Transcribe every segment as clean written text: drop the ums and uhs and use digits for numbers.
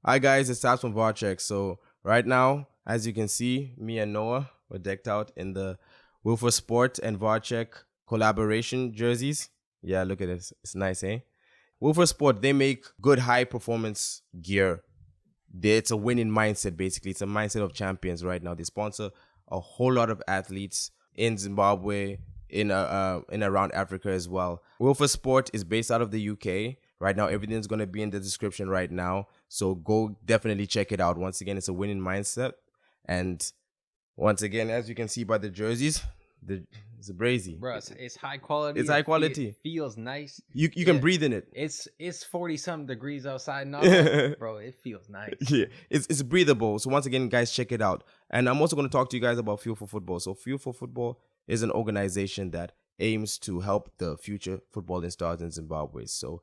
Hi guys, it's Tabs from Varcheck. So right now, as you can see, me and Noah were decked out in the Wilfer Sport and Varcheck collaboration jerseys. Yeah, look at this. It's nice, eh? Wilfer Sport, they make good high performance gear. It's a winning mindset, basically. It's a mindset of champions right now. They sponsor a whole lot of athletes in Zimbabwe, in around Africa as well. Wilfer Sport is based out of the UK. Right now, everything's going to be in the description right now. So go definitely check it out. Once again, it's a winning mindset. And once again, as you can see by the jerseys, it's a brazy. Bro, it's high quality. It's high quality. It feels nice. You can breathe in it. It's 40-something degrees outside now. Bro, it feels nice. Yeah, it's breathable. So once again, guys, check it out. And I'm also going to talk to you guys about Fuel for Football. So Fuel for Football is an organization that aims to help the future footballing stars in Zimbabwe. So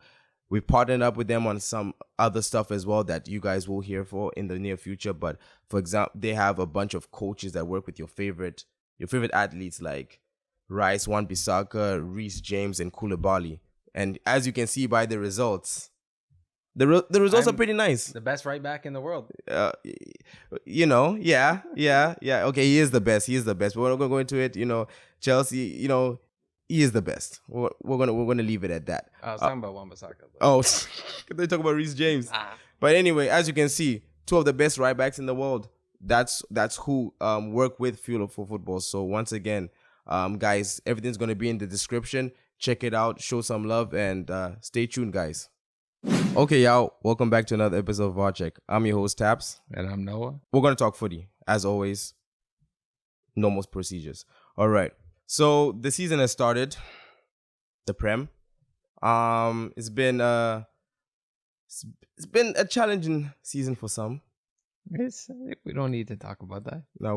we've partnered up with them on some other stuff as well that you guys will hear for in the near future. But for example, they have a bunch of coaches that work with your favorite athletes like Rice, Wan-Bissaka, Reece James, and Koulibaly. And as you can see by the results, the results are pretty nice. The best right back in the world. Yeah. Okay, he is the best. But we're not going to go into it. Chelsea, he is the best. We're gonna leave it at that. I was talking about Wan-Bissaka. Oh, they talk about Reece James. But anyway, as you can see, two of the best right backs in the world. That's who work with Fuel for Football. So once again, guys, everything's gonna be in the description. Check it out, show some love, and stay tuned, guys. Okay, y'all, welcome back to another episode of Varcheck. I'm your host, Taps. And I'm Noah. We're gonna talk footy, as always. Normal procedures. All right. So the season has started, the Prem. It's been a challenging season for some. We don't need to talk about that. No,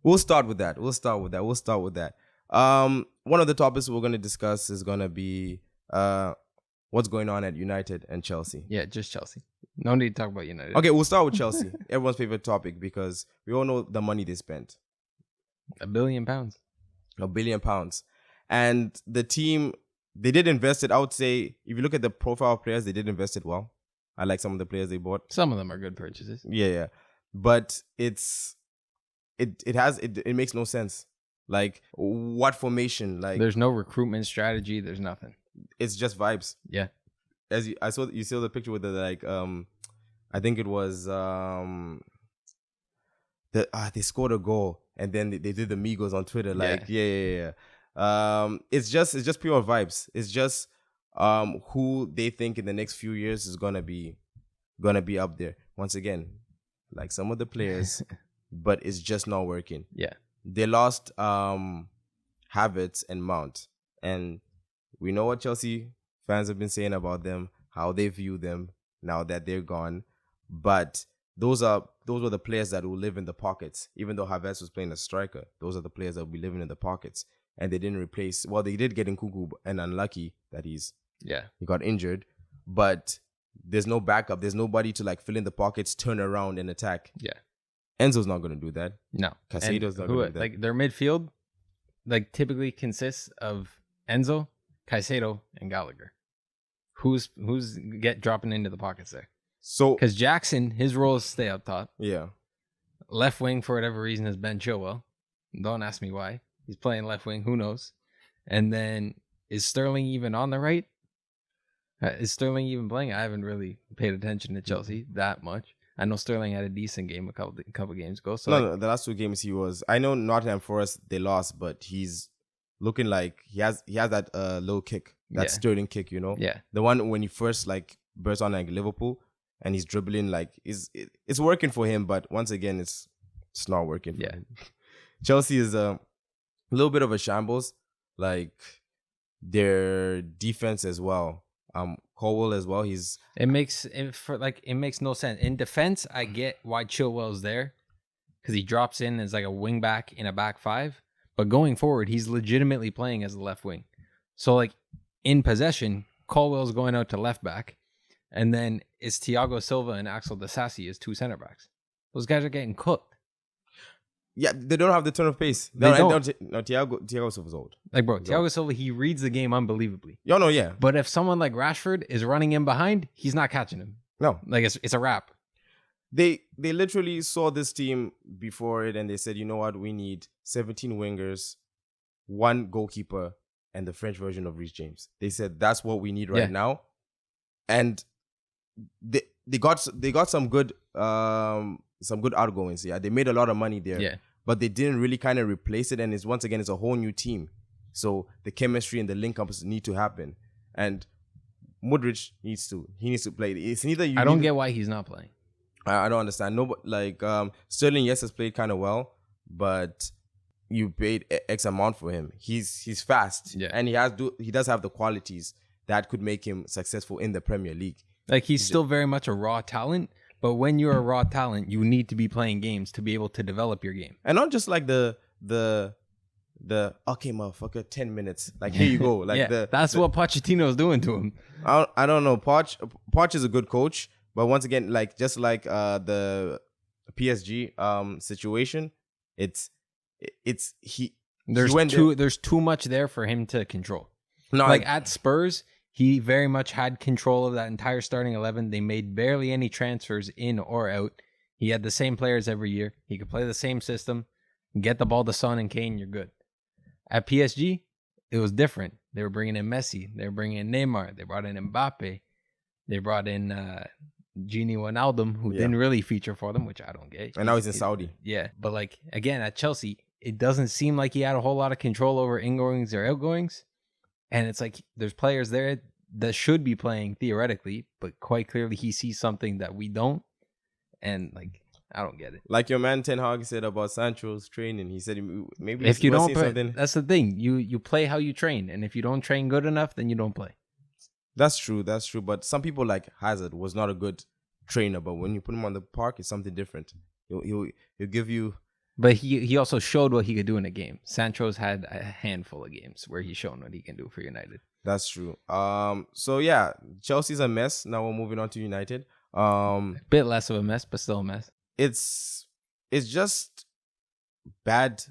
we'll start with that. One of the topics we're going to discuss is going to be what's going on at United and Chelsea. Yeah, just Chelsea. No need to talk about United. Okay, we'll start with Chelsea. Everyone's favorite topic because we all know the money they spent. £1 billion. £1 billion. And the team, they did invest it. I would say, if you look at the profile of players, they did invest it well. I like some of the players they bought. Some of them are good purchases. Yeah. But it makes no sense. Like, what formation? Like, there's no recruitment strategy. There's nothing. It's just vibes. Yeah. You saw the picture with the I think it was they scored a goal and then they did the Migos on Twitter. Like, yeah. It's just pure vibes. It's just who they think in the next few years is gonna be up there. Once again, like some of the players, but it's just not working. Yeah. They lost Havertz and Mount, and we know what Chelsea fans have been saying about them, how they view them now that they're gone. But those were the players that will live in the pockets. Even though Havertz was playing a striker, those are the players that will be living in the pockets. And they didn't replace. Well, they did get Nkunku, and unlucky that he got injured. But there's no backup. There's nobody to fill in the pockets, turn around, and attack. Yeah. Enzo's not going to do that. No. Caicedo's not going to do that. Like their midfield, typically consists of Enzo, Caicedo, and Gallagher. Who's dropping into the pockets there? So because Jackson, his role is stay up top. Yeah. Left wing for whatever reason is Ben Chilwell. Don't ask me why. He's playing left wing. Who knows? And then is Sterling even on the right? Is Sterling even playing? I haven't really paid attention to Chelsea that much. I know Sterling had a decent game a couple games ago. So no, the last two games he was. I know Nottingham Forest they lost, but he's looking like he has that low kick, that Sterling kick, Yeah. The one when he first burst on Liverpool and he's dribbling it's working for him, but once again it's not working for him. Chelsea is a little bit of a shambles, like their defense as well. Colwell as well. It makes no sense. In defense, I get why Chilwell's there because he drops in as like a wing back in a back five. But going forward, he's legitimately playing as a left wing. So in possession, Colwell's going out to left back, and then it's Thiago Silva and Axel Disasi as two center backs. Those guys are getting cooked. Yeah, they don't have the turn of pace. They don't. No, Thiago Silva's old. Thiago Silva, he reads the game unbelievably. Yeah. But if someone like Rashford is running in behind, he's not catching him. No, Like it's a wrap. they literally saw this team before it and they said, you know what, we need 17 wingers, one goalkeeper, and the French version of Reece James. They said that's what we need right now, and they got some good outgoings. Yeah, they made a lot of money there. Yeah, but they didn't really kind of replace it, and it's a whole new team. So the chemistry and the link-ups need to happen, and Modric needs to play. It's neither I don't get why he's not playing. I don't understand. No, like Sterling, yes, has played kind of well, but you paid X amount for him. He's fast, and he does have the qualities that could make him successful in the Premier League. Like he's still very much a raw talent, but when you're a raw talent, you need to be playing games to be able to develop your game, and not just like the okay, motherfucker, 10 minutes. Like here you go. Like that's what Pochettino's doing to him. I don't know. Poch is a good coach. But once again, like just like the PSG situation, there's too much there for him to control. No, like at Spurs, he very much had control of that entire starting 11. They made barely any transfers in or out. He had the same players every year. He could play the same system. Get the ball to Son and Kane, you're good. At PSG, it was different. They were bringing in Messi. They were bringing in Neymar. They brought in Mbappe. They brought in Gini Wijnaldum, who didn't really feature for them, which I don't get. And now he's in Saudi. Yeah, but like again at Chelsea, it doesn't seem like he had a whole lot of control over ingoings or outgoings, and it's like there's players there that should be playing theoretically, but quite clearly he sees something that we don't, and like I don't get it. Like your man Ten Hag said about Sancho's training, he said maybe if you don't play, that's the thing. You play how you train, and if you don't train good enough, then you don't play. That's true. But some people like Hazard was not a good trainer, but when you put him on the park, it's something different. He'll give you. But he also showed what he could do in a game. Sancho's had a handful of games where he's shown what he can do for United. That's true. So yeah, Chelsea's a mess. Now we're moving on to United. A bit less of a mess, but still a mess. It's just bad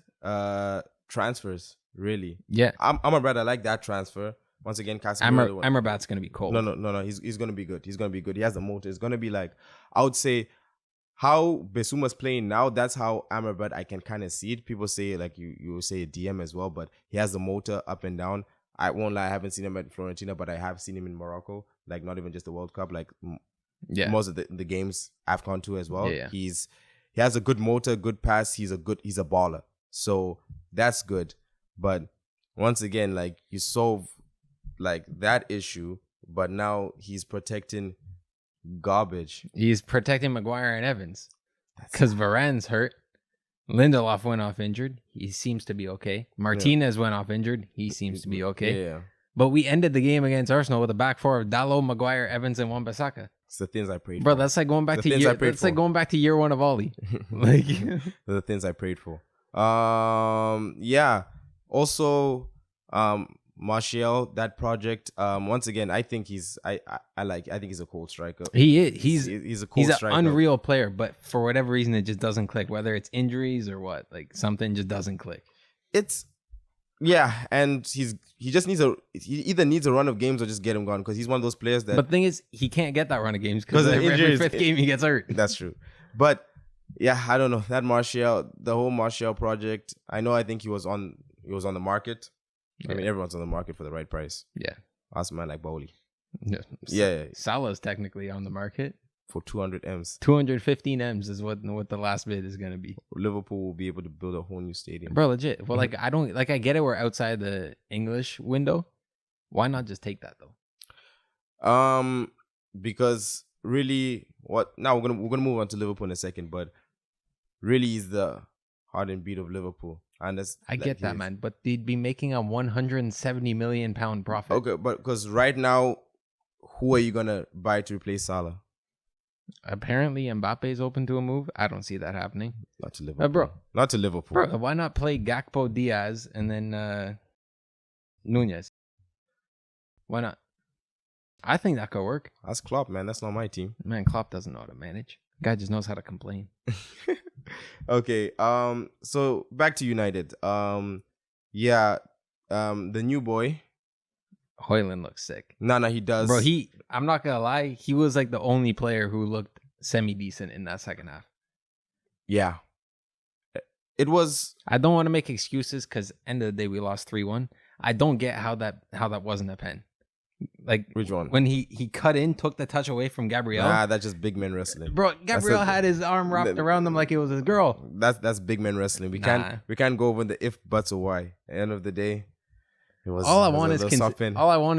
transfers, really. Yeah. Amrabat, I like that transfer. Once again, Casemiro. Amrabat's going to be cold. No. He's going to be good. He's going to be good. He has the motor. It's going to be like, I would say, how Bissouma's playing now, that's how Amrabat, I can kind of see it. People say, like, you say a DM as well, but he has the motor up and down. I won't lie, I haven't seen him at Fiorentina, but I have seen him in Morocco. Like, not even just the World Cup, like most of the games, AFCON too as well. Yeah. He has a good motor, good pass. He's a baller. So that's good. But once again, like, you solve like that issue, but now he's protecting garbage. He's protecting Maguire and Evans because Varane's hurt. Lindelof went off injured. He seems to be okay. Martinez went off injured. He seems to be okay. Yeah. But we ended the game against Arsenal with a back four of Dalot, Maguire, Evans, and Wan-Bissaka. It's the things I prayed for. Bro, that's like going back to year one of Ollie. Like the things I prayed for. Yeah. Also, Martial, that project. Once again, I think I think he's a cold striker. He is. He's a cold striker. An unreal player, but for whatever reason, it just doesn't click. Whether it's injuries or what, like something just doesn't click. And he either needs a run of games or just get him gone because he's one of those players that. But the thing is, he can't get that run of games because every fifth game he gets hurt. That's true, but yeah, I don't know that the whole Martial project. I think he was on the market. I mean, everyone's on the market for the right price. Yeah. Ask a man like Bowley. Yeah. Salah's technically on the market. For 200 M's. 215 M's is what the last bid is going to be. Liverpool will be able to build a whole new stadium. Bro, legit. Well, like, I get it. We're outside the English window. Why not just take that, though? Because really, now we're gonna move on to Liverpool in a second, but really is the heart and beat of Liverpool. And I get that, man, but they'd be making a 170 million pound profit. Okay, but because right now, who are you gonna buy to replace Salah? Apparently, Mbappe is open to a move. I don't see that happening. Not to Liverpool, bro. Not to Liverpool, bro. Why not play Gakpo, Diaz, and then Nunez? Why not? I think that could work. That's Klopp, man. That's not my team. Man, Klopp doesn't know how to manage. Guy just knows how to complain. Okay. So back to United. The new boy. Hoyland looks sick. No, he does. Bro, I'm not gonna lie, he was like the only player who looked semi-decent in that second half. Yeah. It was. I don't want to make excuses because end of the day we lost 3-1. I don't get how that wasn't a pen. Like Which one? when he cut in, took the touch away from Gabriel. Nah, that's just big man wrestling. Bro, Gabriel had his arm wrapped around him like it was his girl. That's big man wrestling. We can't go over the if, buts, or why. At the end of the day, it was all I want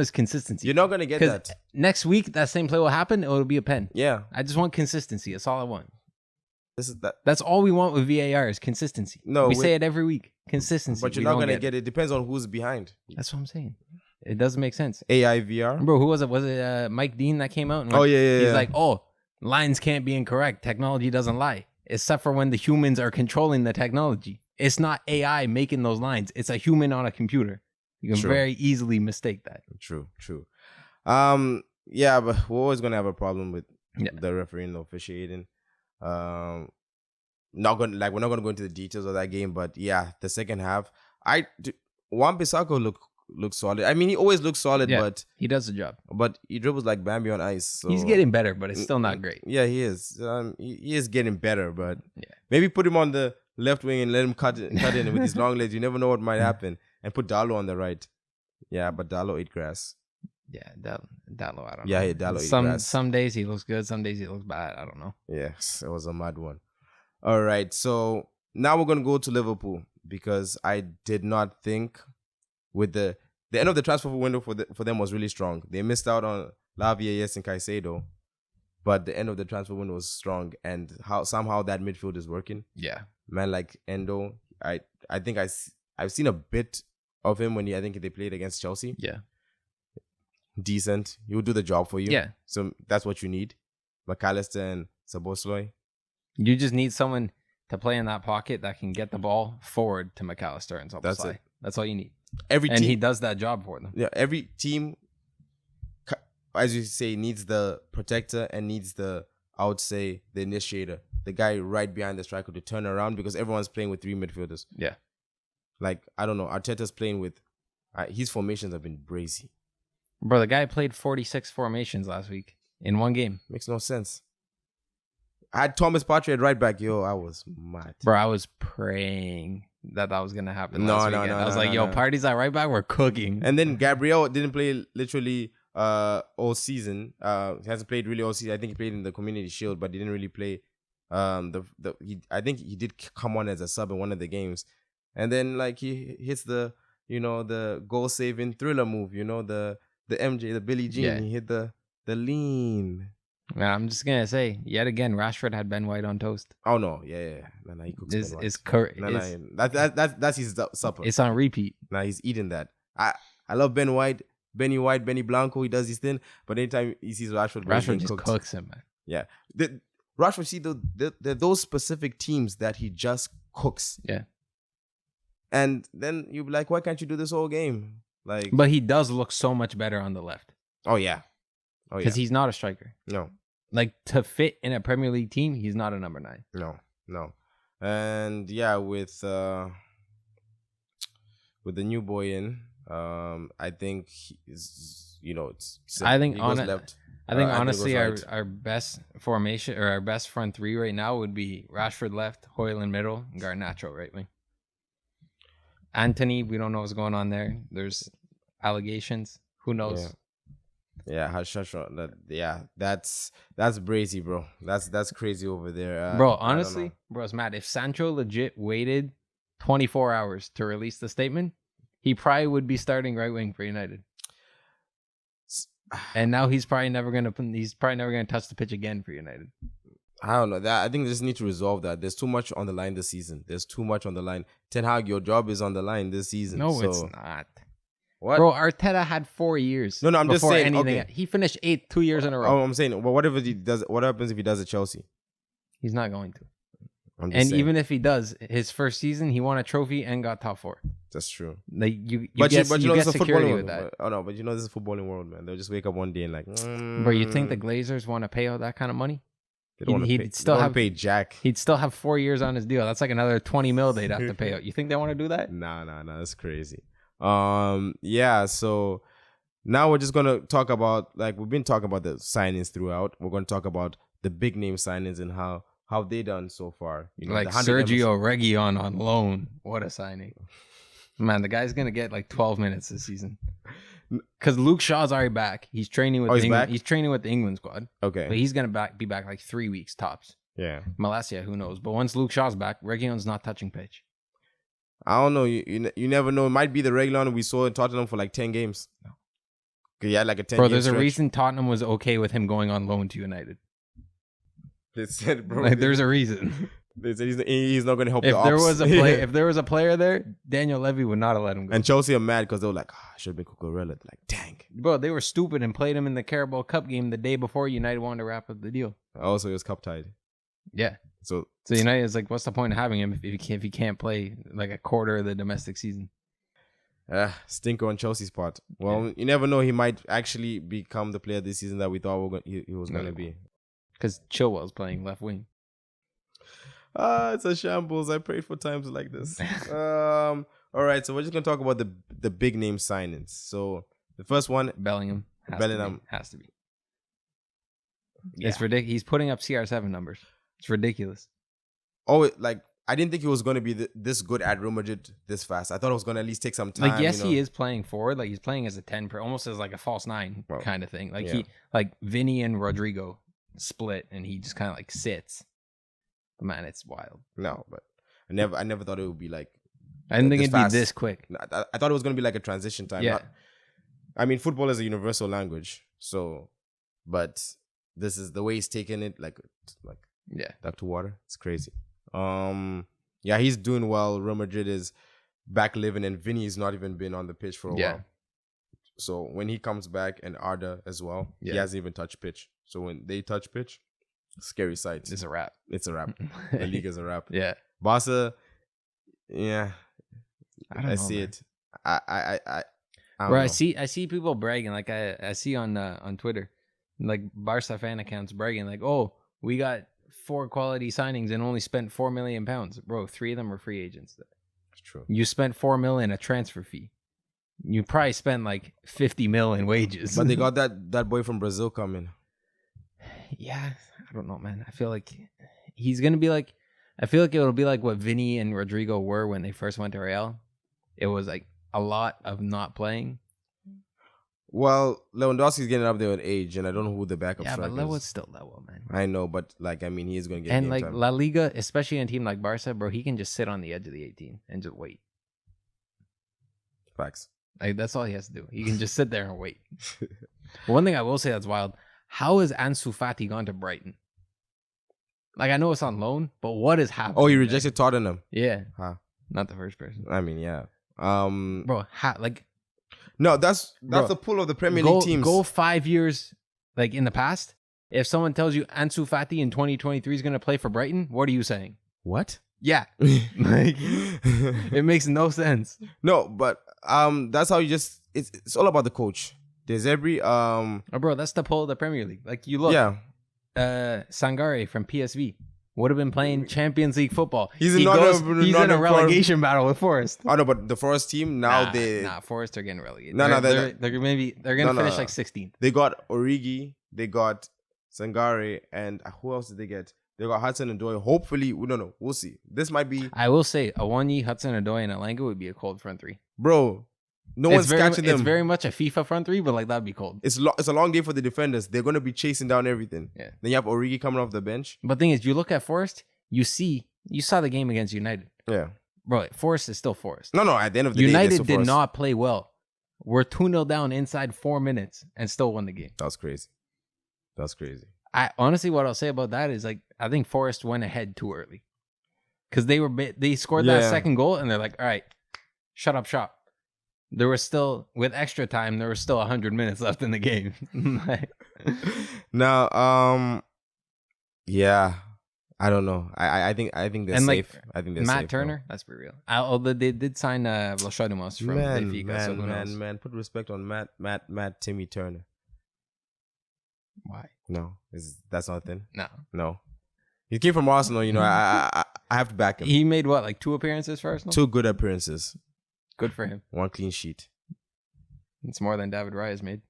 is consistency. You're not gonna get that. Next week that same play will happen. It will be a pen. Yeah. I just want consistency. That's all I want. That. That's all we want with VAR is consistency. No, we say it every week. Consistency. But you're not gonna get it. It depends on who's behind. That's what I'm saying. It doesn't make sense. AIVR? Bro, who was it? Was it Mike Dean that came out? And He's like, oh, lines can't be incorrect. Technology doesn't lie. Except for when the humans are controlling the technology. It's not AI making those lines. It's a human on a computer. You can very easily mistake that. True. Yeah, but we're always gonna have a problem with the refereeing, the officiating. We're not gonna go into the details of that game, but yeah, the second half, Wan-Bissaka looks solid. I mean, he always looks solid, but he does the job. But he dribbles like Bambi on ice. So. He's getting better, but it's still not great. Yeah, he is. He is getting better, but maybe put him on the left wing and let him cut in with his long legs. You never know what might happen. And put Dalo on the right. Yeah, but Dalo ate grass. Yeah, Dalo, I don't know. Yeah, Dalo ate grass. Some days he looks good, some days he looks bad. I don't know. Yes, it was a mad one. All right, so now we're going to go to Liverpool because I did not think with the end of the transfer window for them was really strong. They missed out on Lavia, yes, and Caicedo, but the end of the transfer window was strong, and somehow that midfield is working. Yeah, man, like Endo, I think I've seen a bit of him when I think they played against Chelsea. Yeah, decent. He will do the job for you. Yeah, so that's what you need. McAllister and Szoboszlai. You just need someone to play in that pocket that can get the ball forward to McAllister and Szoboszlai. That's all you need. And he does that job for them. Yeah, every team, as you say, needs the protector and needs I would say, the initiator, the guy right behind the striker to turn around because everyone's playing with three midfielders. Yeah. Like, I don't know, Arteta's playing with, his formations have been brazy. Bro, the guy played 46 formations last week in one game. Makes no sense. I had Thomas Partey at right back. Yo, I was mad. Bro, I was praying that was going to happen last weekend. I was like, Partey's at right back, we're cooking. And then Gabriel didn't play literally all season. He hasn't played really all season. I think he played in the Community Shield, but he didn't really play. I think he did come on as a sub in one of the games. And then like he hits the goal saving thriller move, the MJ, the Billie Jean. Yeah. He hit the lean. Man, I'm just gonna say, yet again, Rashford had Ben White on toast. Oh no, yeah. No, he cooks Ben White. That's his supper. It's on repeat. Nah, he's eating that. I love Ben White, Benny Blanco. He does his thing, but anytime he sees Rashford just cooks him, man. Yeah, Rashford. See, those specific teams that he just cooks. Yeah, and then you be like, why can't you do this whole game? Like, but he does look so much better on the left. Oh yeah. Because he's not a striker. No. Like, to fit in a Premier League team, he's not a number 9. No. And yeah, with the new boy in, I think he's, I think honestly, our best formation or our best front three right now would be Rashford left, Højlund middle, and Garnacho right wing. Anthony, we don't know what's going on there. There's allegations. Who knows? Yeah, that's brazy, bro. That's crazy over there, bro. Honestly, bro, it's mad. If Sancho legit waited 24 hours to release the statement, he probably would be starting right wing for United. And now he's probably never gonna touch the pitch again for United. I don't know. I think they just need to resolve that. There's too much on the line this season. There's too much on the line. Ten Hag, your job is on the line this season. No, it's not. What? Bro, Arteta had 4 years. No, I'm just saying. Anything. Okay. He finished 8th 2 years in a row. Oh, I'm saying, well, what happens if he does at Chelsea? He's not going to. Even if he does, his first season, he won a trophy and got top 4. That's true. Like you get security with that. Oh no, but this is a footballing world, man. They'll just wake up one day and like. Bro, you think the Glazers want to pay out that kind of money? They don't want to pay Jack. He'd still have 4 years on his deal. That's like another 20 mil they'd have to pay out. You think they want to do that? Nah, that's crazy. Yeah, so Now we're just gonna talk about, like, we've been talking about the signings throughout. We're gonna talk about the big name signings and how they done so far. You know, Like the 100 Sergio Reguilon on loan. What a signing. Man, the guy's going to get like 12 minutes this season. Because Luke Shaw's already back. He's training with He's training with the England squad. Okay. But he's going to be back like 3 weeks tops. Yeah. Malacia, who knows? But once Luke Shaw's back, Reguilon's not touching pitch. I don't know. You never know. It might be the Reguilon we saw in Tottenham for like 10 games. No. Yeah, like a 10 Bro, game there's stretch. a reason Tottenham was okay with him going on loan to United. They said, bro. Like, there's a reason. They said he's not going to help If the there ops. was a play, if there was a player there, Daniel Levy would not have let him go. And Chelsea are mad because they were like, I should have been Cucurella. Like, dang. Bro, they were stupid and played him in the Carabao Cup game the day before United wanted to wrap up the deal. Also, he was cup tied. Yeah. So United is like, what's the point of having him if he can't play like a quarter of the domestic season? stinker on Chelsea's part. Well, you never know. He might actually become the player this season that we thought he was going to be. Because Chilwell's playing left wing. It's a shambles. I prayed for times like this. All right, so we're just gonna talk about the big name signings. So the first one, Bellingham. Has to be. Yeah. It's ridiculous. He's putting up CR7 numbers. It's ridiculous. Oh, I didn't think he was gonna be this good at Real Madrid this fast. I thought it was gonna at least take some time. Like, yes, he is playing forward. Like, he's playing as a 10, almost as like a false 9 kind of thing. Like Vinny and Rodrigo split, and he just kind of like sits. Man, it's wild. No, but I never thought it would be like. I didn't think it'd be this quick. I thought it was gonna be like a transition time. Yeah. I mean, football is a universal language, so, but this is the way he's taking it, like duck to water. It's crazy. Yeah, he's doing well. Real Madrid is back living, and Vinny's not even been on the pitch for a while. So when he comes back, and Arda as well, he hasn't even touched pitch. So when they touch pitch, scary sight. It's a wrap. It's a wrap. The league is a wrap. Yeah. Barca, yeah. I see man. it. I don't Bro, know. I see people bragging. Like I see on Twitter, like Barca fan accounts bragging, like, oh, we got 4 quality signings and only spent £4 million. Bro, 3 of them were free agents. It's true. You spent $4 million a transfer fee. You probably spent like 50 mil in wages. But they got that boy from Brazil coming. Yeah, I don't know, man. I feel like he's gonna be like. I feel like it'll be like what Vinny and Rodrigo were when they first went to Real. It was like a lot of not playing. Well, Lewandowski's getting up there with age, and I don't know who the backup striker is. Yeah, but Lewo's still Lewo, man. I know, but like, I mean, he is going to get and game like time. La Liga, especially in a team like Barca, bro, he can just sit on the edge of the 18 and just wait. Facts. Like, that's all he has to do. He can just sit there and wait. One thing I will say that's wild: how has Ansu Fati gone to Brighton? Like, I know it's on loan, but what is happening? Oh, he rejected Tottenham. Yeah, Huh. not the first person. I mean, yeah. Bro, No, that's the pull of the Premier League teams. Go 5 years, like in the past. If someone tells you Ansu Fati in 2023 is going to play for Brighton, what are you saying? What? Yeah, like it makes no sense. No, but that's how you just. It's all about the coach. There's every Oh, bro, that's the pull of the Premier League. Like, you look, yeah. Sangare from PSV would have been playing Champions League football. He's in a a relegation battle with Forest. Oh no, but the Forest team now Forest are getting relegated. No, they're gonna finish like 16th. They got Origi, they got Sangare, and who else did they get? They got Hudson Odoi. Hopefully, we don't know. We'll see. This might be. I will say, Awani, Hudson Odoi, and Elanga would be a cold front 3. Bro, one's catching them. It's very much a FIFA front 3, but like, that'd be cold. It's a long day for the defenders. They're gonna be chasing down everything. Yeah. Then you have Origi coming off the bench. But the thing is, you look at Forest, you saw the game against United. Yeah. Bro, Forest is still Forest. No. At the end of the day, United did not play well. We're 2-0 down inside 4 minutes and still won the game. That's crazy. I honestly, what I'll say about that is, like, I think Forest went ahead too early because they scored that second goal and they're like, all right, shut up shop. There was still, with extra time, 100 minutes left in the game. Now, yeah, I don't know. I think they're and safe. Like, I think they're Matt safe, Turner, let's be real. Although they did sign Vlachodimos from Benfica. Man, put respect on Matt Timmy Turner. Why? No, that's not a thing. No. He came from Arsenal. You know, I have to back him. He made like 2 appearances for Arsenal. 2 good appearances. Good for him. 1 clean sheet. It's more than David Raya has made.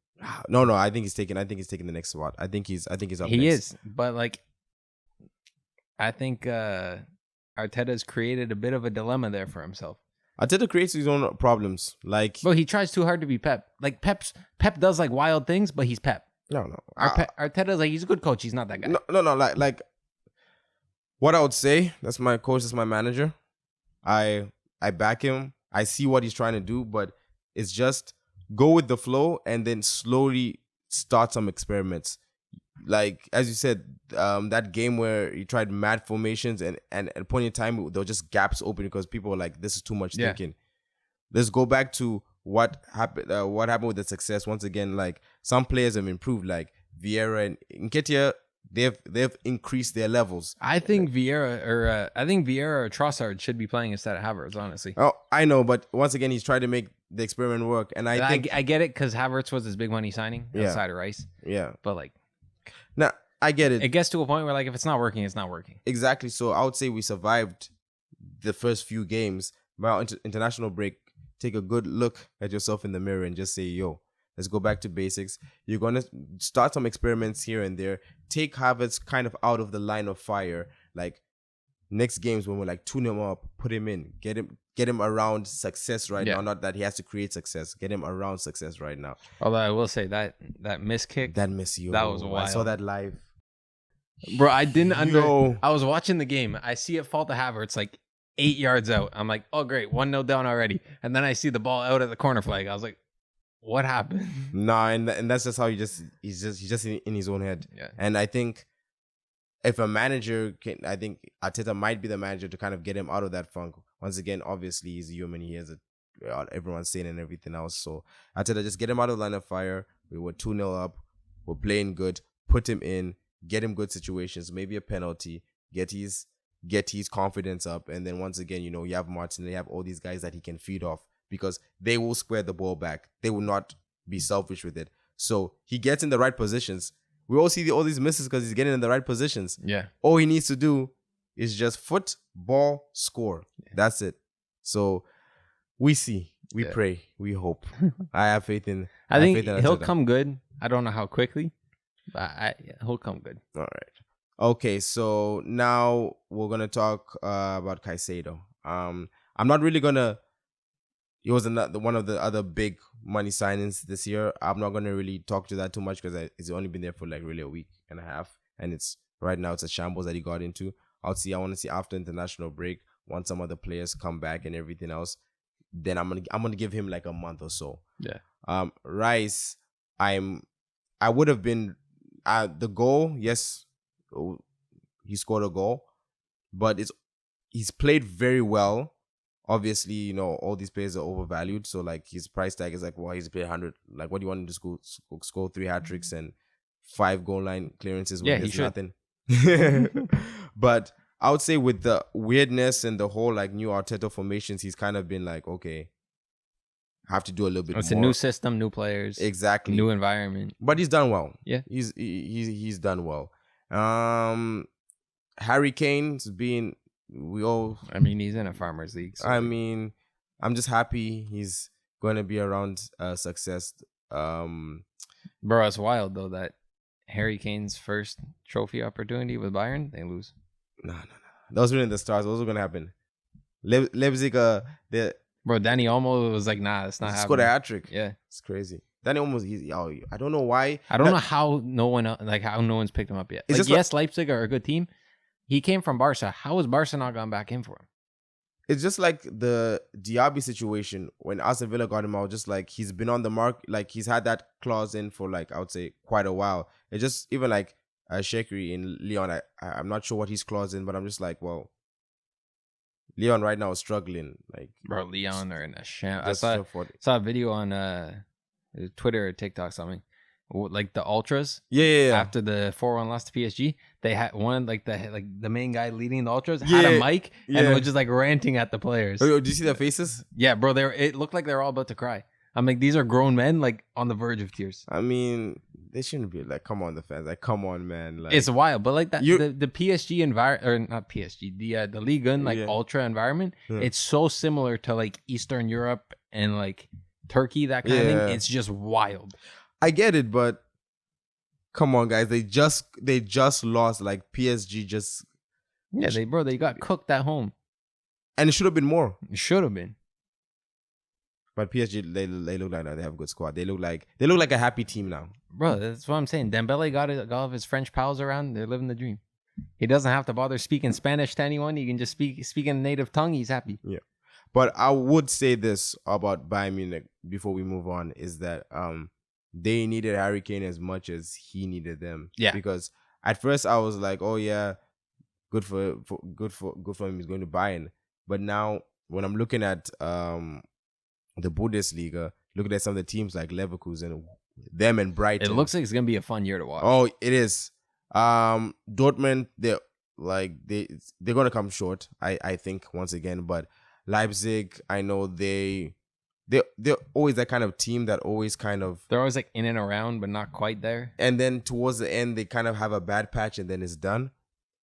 No, I think he's taking the next spot. I think he's up He next. is, but like, I think Arteta's created a bit of a dilemma there for himself. Arteta creates his own problems. Like, But he tries too hard to be Pep. Like Pep does like wild things, but he's Pep. no. Arteta's like, he's a good coach. He's not that guy. No. Like, what I would say, that's my coach, that's my manager. I back him. I see what he's trying to do, but it's just go with the flow and then slowly start some experiments. Like, as you said, that game where he tried mad formations and at a point in time, there were just gaps open because people were like, this is too much thinking. Let's go back to what happened with the success. Once again, like, some players have improved, like Vieira and Nketiah. They've increased their levels. I think Vieira or Trossard should be playing instead of Havertz, honestly. Oh, I know, but once again, he's trying to make the experiment work, and I think I get it because Havertz was his big money signing outside of Rice. Yeah, but like, now I get it. It gets to a point where like if it's not working, it's not working. Exactly. So I would say we survived the first few games. By international break, take a good look at yourself in the mirror and just say, "Yo, let's go back to basics." You're gonna start some experiments here and there. Take Havertz kind of out of the line of fire. Like, next games when we're like 2-0 up, put him in. Get him around success right now. Not that he has to create success. Get him around success right now. Although I will say that miss kick. That miss, that was wild. I saw that live. Bro, I didn't I was watching the game. I see it fall to Havertz like 8 yards out. I'm like, oh great, 1-0 down already. And then I see the ball out at the corner flag. I was like, what happened? Nah, and that's just how he's just in his own head. Yeah. And I think if a manager can, I think Arteta might be the manager to kind of get him out of that funk. Once again, obviously he's a human. He has everyone's saying and everything else. So Arteta, just get him out of the line of fire. We were 2-0 up. We're playing good. Put him in. Get him good situations. Maybe a penalty. Get his confidence up. And then once again, you have Martin. You have all these guys that he can feed off, because they will square the ball back. They will not be selfish with it. So he gets in the right positions. We all see all these misses because he's getting in the right positions. Yeah. All he needs to do is just foot, ball, score. Yeah. That's it. So we see, we pray, we hope. I have faith in. I think he'll come good. I don't know how quickly, but he'll come good. All right. Okay, so now we're gonna talk about Caicedo. I'm not really gonna. He was one of the other big money signings this year. I'm not going to really talk to that too much because it's only been there for like really a week and a half. And right now it's a shambles that he got into. I want to see after international break, once some other players come back and everything else, then I'm gonna give him like a month or so. Yeah. Rice, I would have been the goal. Yes, he scored a goal, but he's played very well. Obviously, all these players are overvalued. So, like, his price tag is like, well, he's paid 100. Like, what do you want him to score 3 hat-tricks and 5 goal line clearances when there's nothing? But I would say with the weirdness and the whole, like, new Arteta formations, he's kind of been like, okay, have to do a little bit more. It's a new system, new players. Exactly. New environment. But he's done well. Yeah. He's done well. Harry Kane's been... he's in a farmers league. So. I'm just happy he's going to be around success. Bro, it's wild though that Harry Kane's first trophy opportunity with Bayern, they lose. No. Those were in the stars. Those were going to happen. Leipzig, bro, Danny Olmo was like, nah, it's not happening. Scored a hat trick. Yeah, it's crazy. Danny Olmo, I don't know why. I don't know how no one's picked him up yet. Like, yes, Leipzig are a good team. He came from Barca. How has Barca not gone back in for him? It's just like the Diaby situation when Aston Villa got him out. Just like he's been on the mark, like he's had that clause in for like I would say quite a while. It's just even like Shaqiri in Lyon. I'm not sure what his clause in, but I'm just like, well, Lyon right now is struggling. Like, bro, Lyon are in a sham. I saw a video on Twitter or TikTok something. Like the ultras, yeah. After the 4-1 loss to PSG, they had one the main guy leading the ultras had a mic and was just like ranting at the players. Oh, do you see their faces? Yeah, bro. It looked like they were all about to cry. I'm like, these are grown men, like on the verge of tears. I mean, they shouldn't be like, come on, the fans, like, come on, man. Like, it's wild, but like that, the PSG environment, or not PSG, the Ligue 1 ultra environment, it's so similar to like Eastern Europe and like Turkey, that kind of Yeah. thing. It's just wild. I get it, but come on, guys. They just lost. Like PSG just, Yeah, they got cooked at home. and it should have been more. It should have been. But PSG, they look like they have a good squad. They look like a happy team now. Bro, that's what I'm saying. Dembele got all of his French pals around. They're living the dream. He doesn't have to bother speaking Spanish to anyone. He can just speak in a native tongue. He's happy. Yeah. But I would say this about Bayern Munich before we move on is that they needed Harry Kane as much as he needed them. Yeah. Because at first I was like, oh yeah, good for him. He's going to Bayern. But now when I'm looking at the Bundesliga, looking at some of the teams like Leverkusen, them and Brighton. It looks like it's gonna be a fun year to watch. Oh, it is. Dortmund, they're gonna come short, I think, once again. But Leipzig, I know they're always that kind of team that always kind of, they're always like in and around, but not quite there. and then towards the end they kind of have a bad patch and then it's done.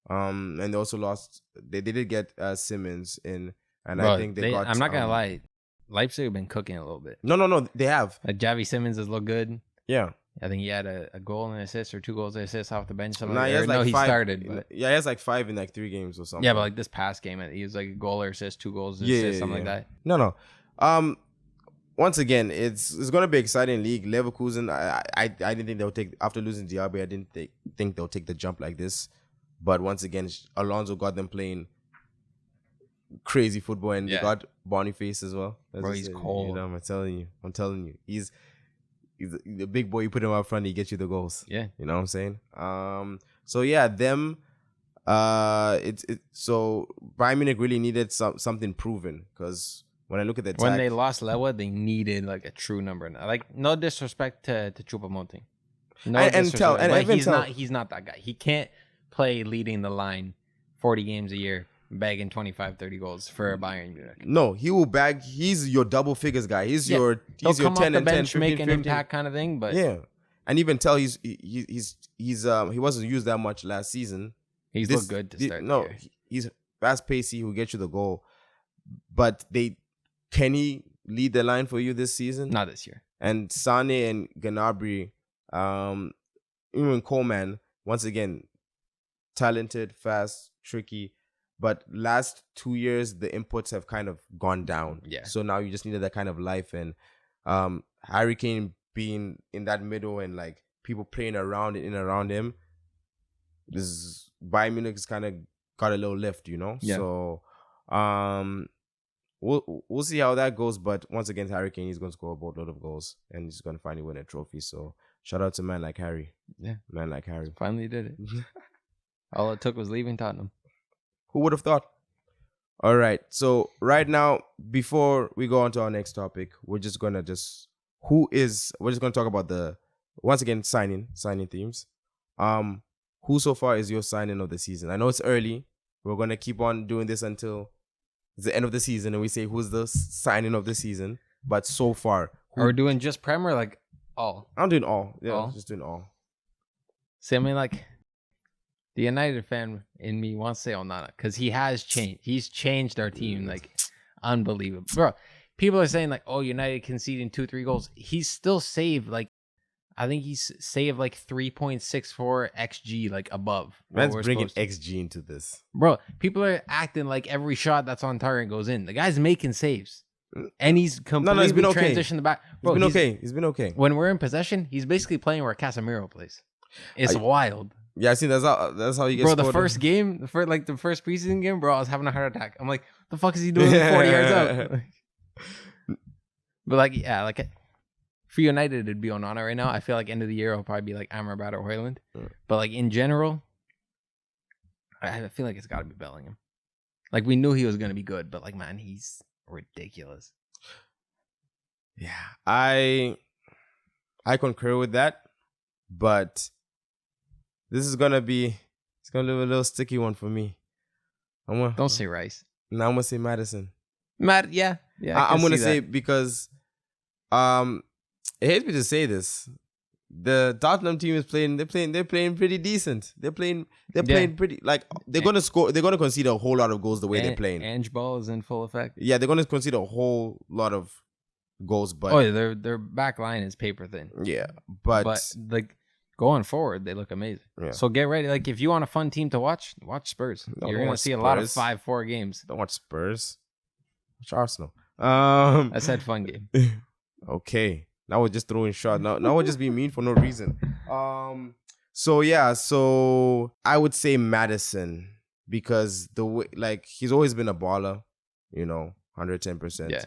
And they also lost. They did get Simmons in, and Bro, I think they got. I'm not gonna lie, Leipzig have been cooking a little bit. No, they have. Like Javi Simmons has looked good. Yeah. I think he had a goal and an assist or 2 goals and assists off the bench. Something Nah, like he that. has like He 5. started. But Yeah, he has like 5 in like 3 games or something. yeah, but like this past game, he was like a goal or assist, 2 goals and assist, something like that. No. Once again, it's gonna be an exciting league. Leverkusen, I didn't think they'll take, after losing Diaby, I didn't think they'll take the jump like this. But once again, Alonso got them playing crazy football, and they got Boniface as well. Bro, he's cold. You know, I'm telling you, he's the big boy. You put him up front, he gets you the goals. Yeah, you know what I'm saying. So yeah, them. So Bayern Munich really needed something proven, because when I look at the when they lost Lewa, they needed like a true number. Like, no disrespect to Choupo-Moting. No disrespect. He's not that guy. He can't play leading the line 40 games a year, bagging 25, 30 goals for Bayern Munich. No, he will bag. He's your double figures guy. He's your 10 and 10, bench, 15, make an 15. impact kind of thing. But yeah, and even tell he wasn't used that much last season. He's looked good to start. No, he's fast pacey. Who get you the goal, but can he lead the line for you this season? Not this year. And Sane and Gnabry, even Coleman, once again, talented, fast, tricky. But last 2 years, the inputs have kind of gone down. Yeah. So now you just needed that kind of life. And Harry Kane being in that middle and like people playing around him, this Bayern Munich has kind of got a little lift, you know? Yeah. So we'll see how that goes. But once again, Harry Kane, he's going to score a boatload of goals and he's going to finally win a trophy. So shout out to man like Harry. Yeah. Man like Harry. Finally did it. All it took was leaving Tottenham. Who would have thought? All right. So right now, before we go on to our next topic, we're just going to talk about the, once again, signing themes. Who so far is your signing of the season? I know it's early. We're going to keep on doing this until the end of the season and we say who's the signing of the season. But so far, are we doing just Prem or like all? I'm doing all. Yeah, all? Just doing all. See, I mean, like, the United fan in me wants to say Onana because he has changed. He's changed our team, like, unbelievable. Bro, people are saying, like, oh, United conceding 2-3 goals. He's still saved, like, I think he's saved, like, 3.64 XG, like, above. Man's bringing XG into this. Bro, people are acting like every shot that's on target goes in. The guy's making saves. And he's completely transitioned the back. Bro, He's been okay. When we're in possession, he's basically playing where Casemiro plays. It's wild. Yeah, I see. That's how you get. Bro, the first game, the first preseason game, bro, I was having a heart attack. I'm like, the fuck is he doing 40 yards out? But like, yeah, like for United, it'd be Onana right now. I feel like end of the year, it'll probably be like Amrabat or Højlund. But like in general, I feel like it's got to be Bellingham. Like we knew he was gonna be good, but like, man, he's ridiculous. Yeah, I concur with that, but this is gonna be a little sticky one for me. Don't say Rice. No, I'm gonna say Madison. Yeah. I'm gonna say because it hates me to say this. The Tottenham team is playing. They're playing pretty decent. They're playing pretty, like they're gonna score. They're gonna concede a whole lot of goals the way they're playing. Ange Ball is in full effect. Yeah, they're gonna concede a whole lot of goals, but their back line is paper thin. yeah, But like going forward, they look amazing. Yeah. So get ready. Like if you want a fun team to watch Spurs. No, You're don't gonna watch see a lot of Spurs. 5-4 games. don't watch Spurs. Watch Arsenal. I said fun game. Okay. Now we're just throwing shots. Now we're just being mean for no reason. So yeah, so I would say Madison because the way like he's always been a baller, 110%. Yeah.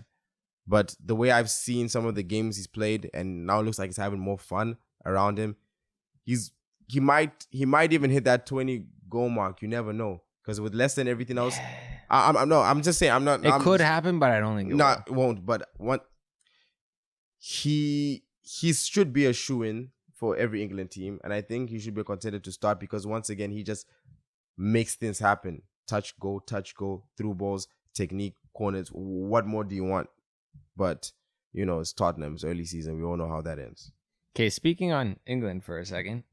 But the way I've seen some of the games he's played, and now it looks like he's having more fun around him, he might even hit that 20 goal mark. You never know. Because with less than everything else, I'm just saying I'm not. It could happen, but I don't think it won't. But he should be a shoo-in for every England team, and I think he should be a contender to start because once again he just makes things happen. Touch, go, through balls, technique, corners. What more do you want? But it's Tottenham's early season. We all know how that ends. Okay, speaking on England for a second,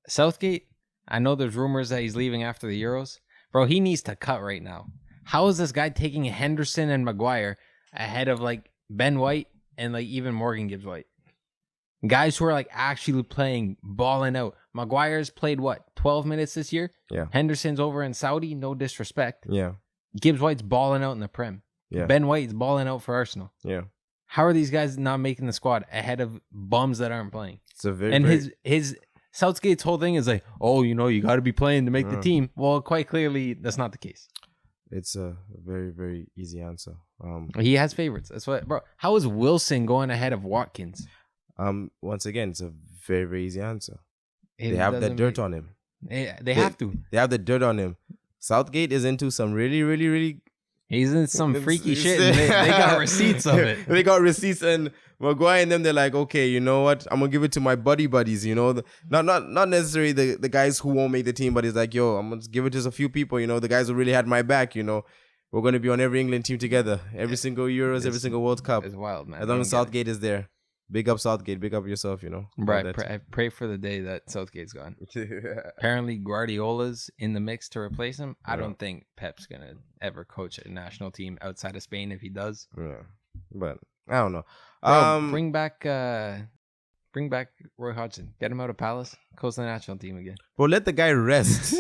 Southgate. I know there's rumors that he's leaving after the Euros. Bro, he needs to cut right now. How is this guy taking Henderson and Maguire ahead of like Ben White and like even Morgan Gibbs White? Guys who are like actually playing, balling out. Maguire's played 12 minutes this year? Yeah. Henderson's over in Saudi, no disrespect. Yeah. Gibbs White's balling out in the Prem. Yeah. Ben White's balling out for Arsenal. Yeah. How are these guys not making the squad ahead of bums that aren't playing? It's a very his Southgate's whole thing is like, you got to be playing to make the team. Well, quite clearly, that's not the case. It's a very, very easy answer. He has favorites. That's what, bro. How is Wilson going ahead of Watkins? Once again, it's a very, very easy answer. They have that dirt on him. They have to. They have the dirt on him. Southgate is into some really, really, really. He's in some freaky shit. And they got receipts of it. They got receipts, and Maguire and them, they're like, okay, you know what? I'm gonna give it to my buddies. Not necessarily the guys who won't make the team, but it's like, yo, I'm gonna give it to a few people. The guys who really had my back. We're gonna be on every England team together, every single Euros, every single World Cup. It's wild, man. As long as Southgate is there. Big up Southgate. Big up yourself, Right. I pray for the day that Southgate's gone. Apparently, Guardiola's in the mix to replace him. I don't think Pep's going to ever coach a national team outside of Spain if he does. Yeah. But I don't know. Bro, bring back Roy Hodgson. Get him out of Palace. Coach the national team again. Bro, let the guy rest.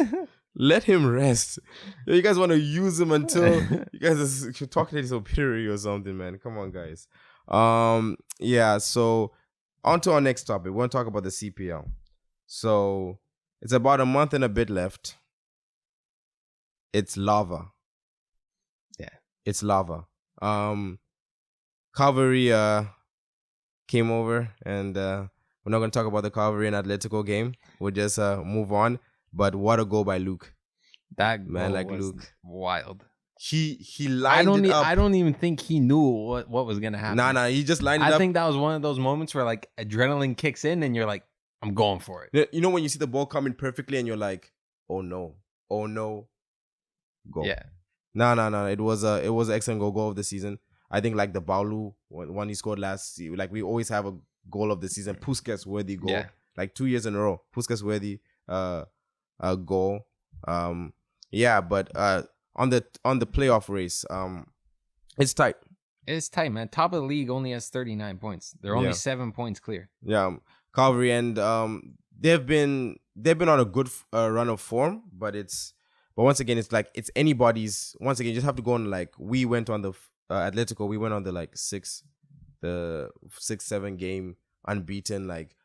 Let him rest. You guys want to use him until you guys are talking to his superior or something, man. Come on, guys. Yeah, so on to our next topic. We're going to talk about the CPL. So it's about a month and a bit left. It's lava. Yeah. It's lava. Cavalry came over, and we're not going to talk about the Cavalry and Atletico game. We'll just move on. But what a goal by Luke. That man, goal like was Luke. Wild. He lined it up. I don't even think he knew what was gonna happen. Nah, he just lined it up. I think that was one of those moments where like adrenaline kicks in and you're like, I'm going for it. When you see the ball coming perfectly and you're like, oh no, go. Yeah. No. It was an excellent goal of the season. I think like the Baulu one he scored last year. Like we always have a goal of the season, Puskas worthy goal. Yeah. Like 2 years in a row, Puskas worthy goal. Yeah, but on the playoff race, it's tight. It's tight, man. Top of the league only has 39 points. They're only 7 points clear. Yeah, Calvary, and they've been on a good run of form, but once again it's like it's anybody's. Once again, you just have to go on like we went on the Atletico. We went on the 6-7 game unbeaten, like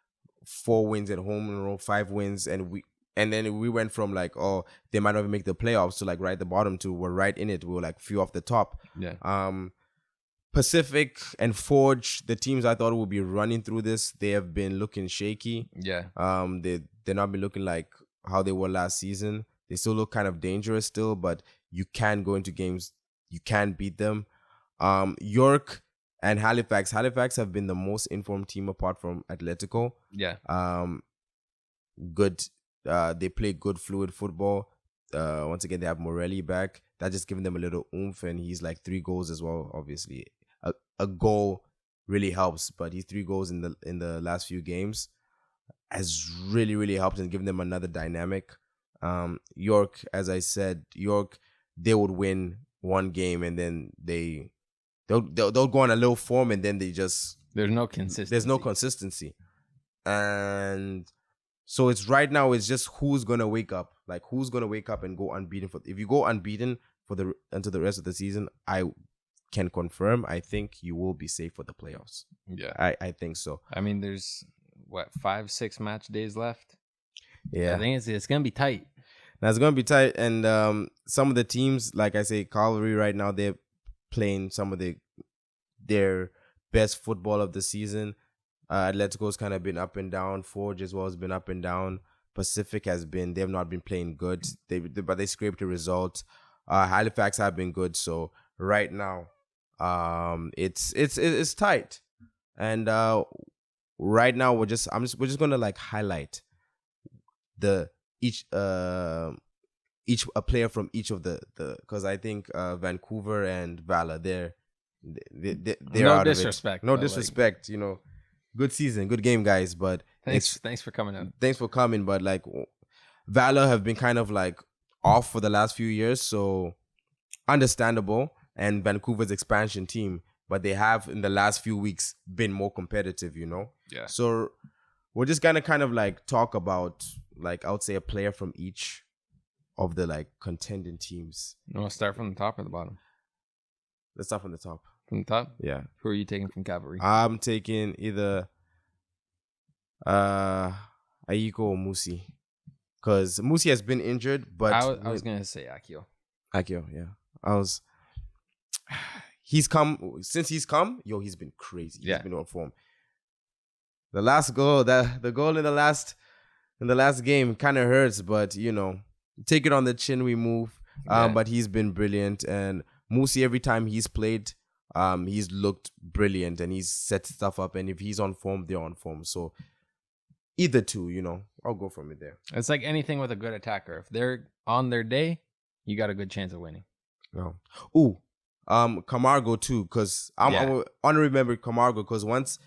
4 wins at home in a row, 5 wins, and then we went from like, oh, they might not even make the playoffs to like right at the bottom to we're right in it. We were like few off the top. Yeah. Pacific and Forge, the teams I thought would be running through this, they have been looking shaky. Yeah. They're not been looking like how they were last season. They still look kind of dangerous still, but you can go into games, you can beat them. York and Halifax. Halifax have been the most informed team apart from Atletico. Yeah. Good. They play good fluid football. Once again, they have Morelli back. That just giving them a little oomph, and he's like 3 goals as well. Obviously, a goal really helps, but he's 3 goals in the last few games has really, really helped and given them another dynamic. York, as I said, they would win one game and then they they'll go on a little form and then there's no consistency. And so it's right now it's just who's gonna wake up, like who's gonna wake up and go unbeaten. If you go unbeaten until the rest of the season, I can confirm I think you will be safe for the playoffs. Yeah, I think so. I mean, there's 5-6 match days left. Yeah, I think it's gonna be tight. Now it's gonna be tight, and some of the teams, like I say, Cavalry right now, they're playing some of their best football of the season. Atletico's kind of been up and down. Forge as well has been up and down. Pacific they've not been playing good. But they scraped a result. Halifax have been good. So right now, it's tight, and right now we're just gonna like highlight each a player from each of the because I think Vancouver and Valor they're no out disrespect. No disrespect, you know. Good season, good game, guys. But thanks for coming out. Thanks for coming. But like Valor have been kind of like off for the last few years, so understandable. And Vancouver's expansion team, but they have in the last few weeks been more competitive, you know. Yeah. So we're just gonna kind of like talk about like I would say a player from each of the like contending teams. You want to start from the top or the bottom? Let's start from the top. From the top? Yeah. Who are you taking from Cavalry? I'm taking either Aiko or Musi. Because Musi has been injured, but I was gonna say Akio. Akio, yeah. He's come he's been crazy. He's been on form. The last goal, the goal in the last game kind of hurts, but you know, take it on the chin, we move. But he's been brilliant, and Musi every time he's played, he's looked brilliant and he's set stuff up. And if he's on form, they're on form. So either two, you know, I'll go from it there. It's like anything with a good attacker. If they're on their day, you got a good chance of winning. No. Ooh, Camargo too, because I want to remember Camargo because once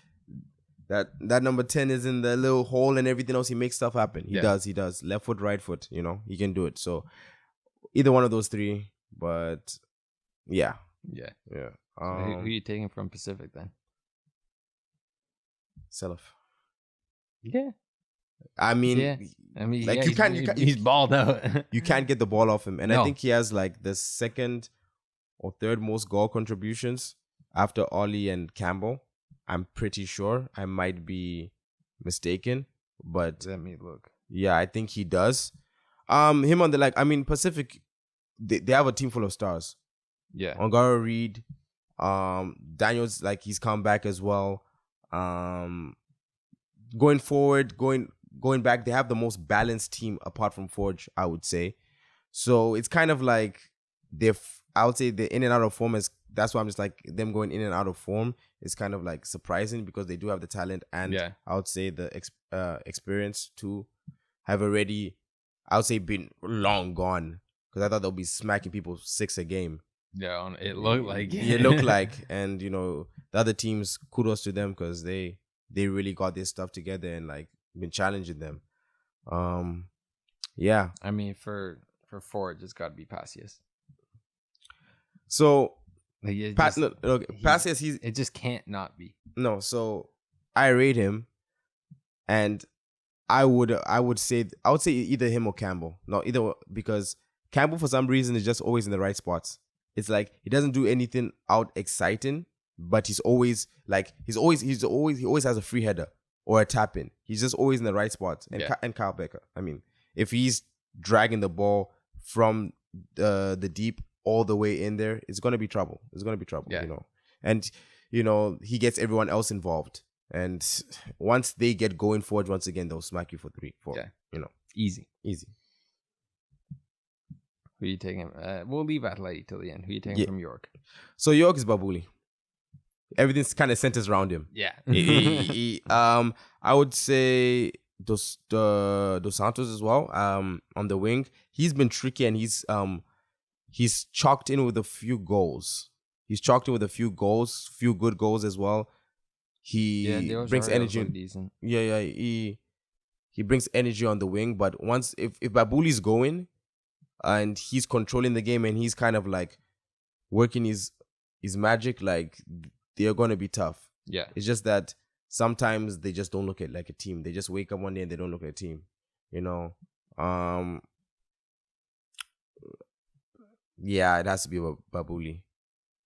that number 10 is in the little hole and everything else, he makes stuff happen. He does. Left foot, right foot, you know, he can do it. So either one of those three, but yeah. So who are you taking from Pacific then? Self. Yeah. I mean, like he's balled out. You can't get the ball off him, and I think he has like the second or third most goal contributions after Ollie and Campbell. I'm pretty sure. I might be mistaken, but let me look. Yeah, I think he does. Him on the Pacific, they have a team full of stars. Yeah. Ongaro Reed, Daniel's he's come back as well. Going forward, going back, they have the most balanced team apart from Forge, I would say. So it's kind of like I would say they're in and out of form. That's why I'm just like them going in and out of form is kind of like surprising because they do have the talent and I would say the experience to have already, I would say, been long gone because I thought they'll be smacking people 6 a game. Yeah, it looked like it looked like, and you know the other teams, kudos to them because they really got their stuff together and like been challenging them. Yeah. I mean, for Forge, it's got to be Passius. So Passius, it just can't not be. No, so I rate him, and I would say either him or Campbell. No, either because Campbell for some reason is just always in the right spots. It's like he doesn't do anything out exciting, but he always has a free header or a tap in. He's just always in the right spots. And Kyle Becker. I mean, if he's dragging the ball from the deep all the way in there, it's gonna be trouble. You know. And you know, he gets everyone else involved. And once they get going forward, once again, they'll smack you for 3-4. Yeah. You know. Easy. Who are you taking? We'll leave Atleti till the end. Who are you taking from York? So York is Babuli. Everything's kind of centers around him. Yeah. I would say Dos Santos as well. On the wing, he's been tricky and he's chalked in with a few goals. Few good goals as well. He brings energy. Decent. Yeah. He brings energy on the wing, but once if Babuli's going and he's controlling the game and he's kind of like working his is Magic, like they're gonna be tough. Yeah. It's just that sometimes they just don't look at like a team. They just wake up one day and they don't look at a team. You know. Yeah, it has to be Babuli.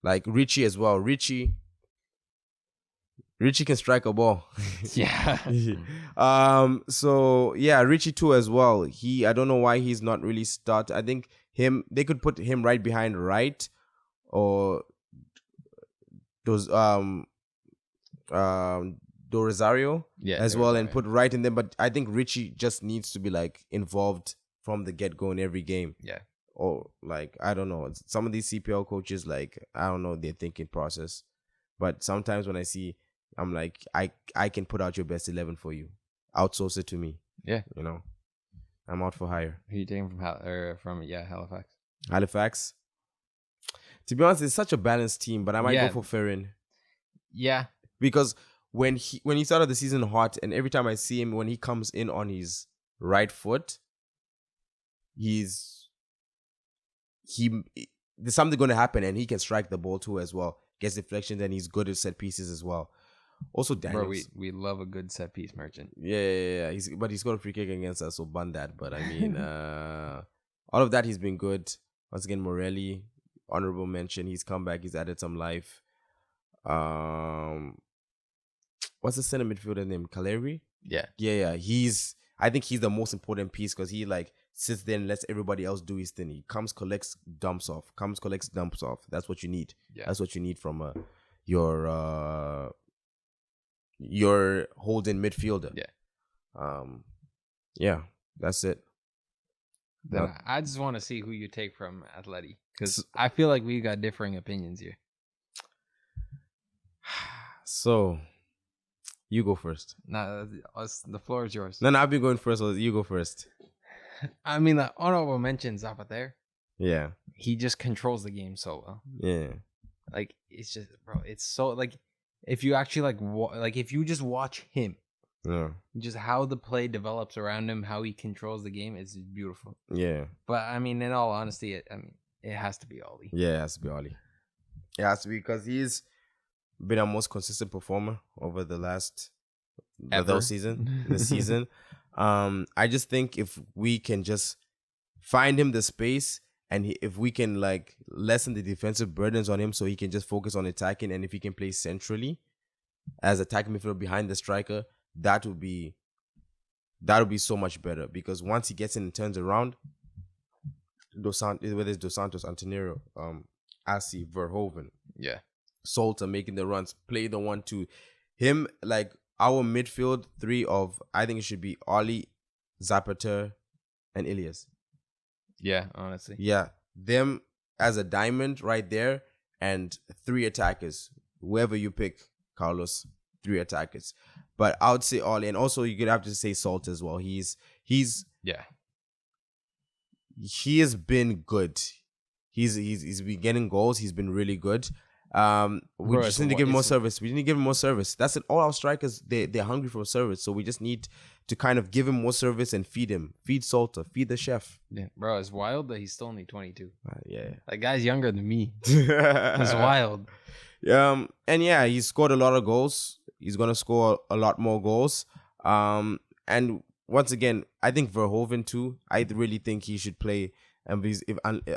Like Richie as well. Richie can strike a ball. Yeah. So yeah, Richie too as well. I don't know why he's not really start. I think they could put him right behind right or those Do Rosario as well and put right in them. But I think Richie just needs to be like involved from the get go in every game. Yeah. Or like I don't know. Some of these CPL coaches, like I don't know their thinking process. But sometimes when I see, I'm like, I can put out your best 11 for you. Outsource it to me. Yeah. You know, I'm out for hire. Who you taking from Halifax? Halifax. To be honest, it's such a balanced team, but I might go for Ferrin. Yeah. Because when he started the season hot, and every time I see him, when he comes in on his right foot, there's something going to happen, and he can strike the ball too as well. Gets deflections, and he's good at set pieces as well. Also, Daniels. Bro, we love a good set piece merchant. Yeah. But he's got a free kick against us, so ban that. But I mean, all of that, he's been good. Once again, Morelli, honorable mention. He's come back. He's added some life. What's the center midfielder name? Caleri? Yeah. I think he's the most important piece because he like sits there and lets everybody else do his thing. He comes, collects, dumps off. That's what you need. Yeah. That's what you need from your holding midfielder. Yeah. Yeah, that's it. Then I just want to see who you take from Atleti because I feel like we got differing opinions here. So, you go first. Nah, the floor is yours. No, I've been going first. So you go first. I mean, the honorable mention Zapatero. Yeah. He just controls the game so well. Yeah. Like, it's just, bro, it's so, like, if you actually, if you just watch him, yeah, just how the play develops around him, how he controls the game is beautiful. Yeah. But, I mean, in all honesty, it has to be Oli. Yeah, it has to be Oli. It has to be because he's been our most consistent performer over the last season. I just think if we can just find him the space and if we can like lessen the defensive burdens on him so he can just focus on attacking, and if he can play centrally as attacking midfielder behind the striker, that would be so much better because once he gets in and turns around, whether it's Dos Santos, Antonero, Asi, Verhoeven, Salter making the runs, play the 1-2. Him, like our midfield three of, I think it should be Oli, Zapata, and Ilias. Yeah, honestly. Yeah, them as a diamond right there, and three attackers. Whoever you pick, Carlos, three attackers. But I would say Oli, and also you could have to say Salt as well. He has been good. He's been getting goals. He's been really good. We just need to give him more service. We need to give him more service. That's it. All our strikers, they're hungry for service. So we just need to kind of give him more service and feed him. Feed Salter. Feed the chef. Yeah, bro, it's wild that he's still only 22. Yeah. That guy's younger than me. It's wild. And yeah, he's scored a lot of goals. He's going to score a lot more goals. And once again, I think Verhoeven too. I really think he should play. And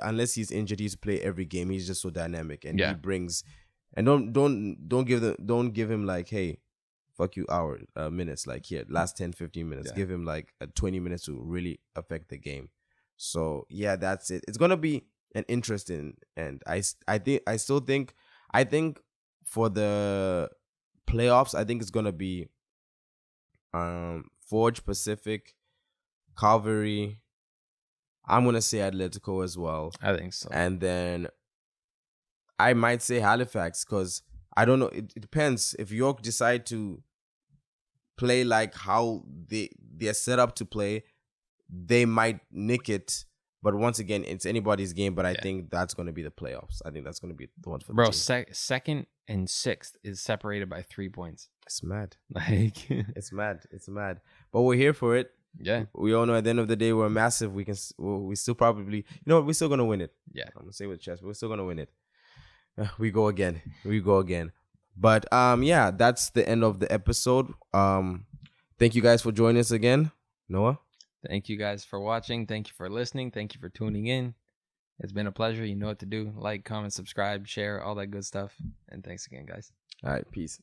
unless he's injured, he's play every game. He's just so dynamic, and he brings. And don't give him like, hey, fuck you, minutes. Like here, last 10, 15 minutes. Give him like 20 minutes to really affect the game. So yeah, that's it. It's gonna be an interesting, and I think for the playoffs, I think it's gonna be Forge, Pacific, Calvary. I'm going to say Atletico as well. I think so. And then I might say Halifax because I don't know. It depends. If York decide to play like how they're set up to play, they might nick it. But once again, it's anybody's game. But I think that's going to be the playoffs. I think that's going to be the one for the team. Second and sixth is separated by 3 points. It's mad. Like It's mad. But we're here for it. Yeah, we all know at the end of the day we're massive. We still probably, we're still gonna win it. Yeah, I'm gonna say with chest, we're still gonna win it. We go again. We go again. But yeah, that's the end of the episode. Thank you guys for joining us again. Noah? Thank you guys for watching. Thank you for listening. Thank you for tuning in. It's been a pleasure. You know what to do. Like, comment, subscribe, share, all that good stuff. And thanks again, guys. All right, peace.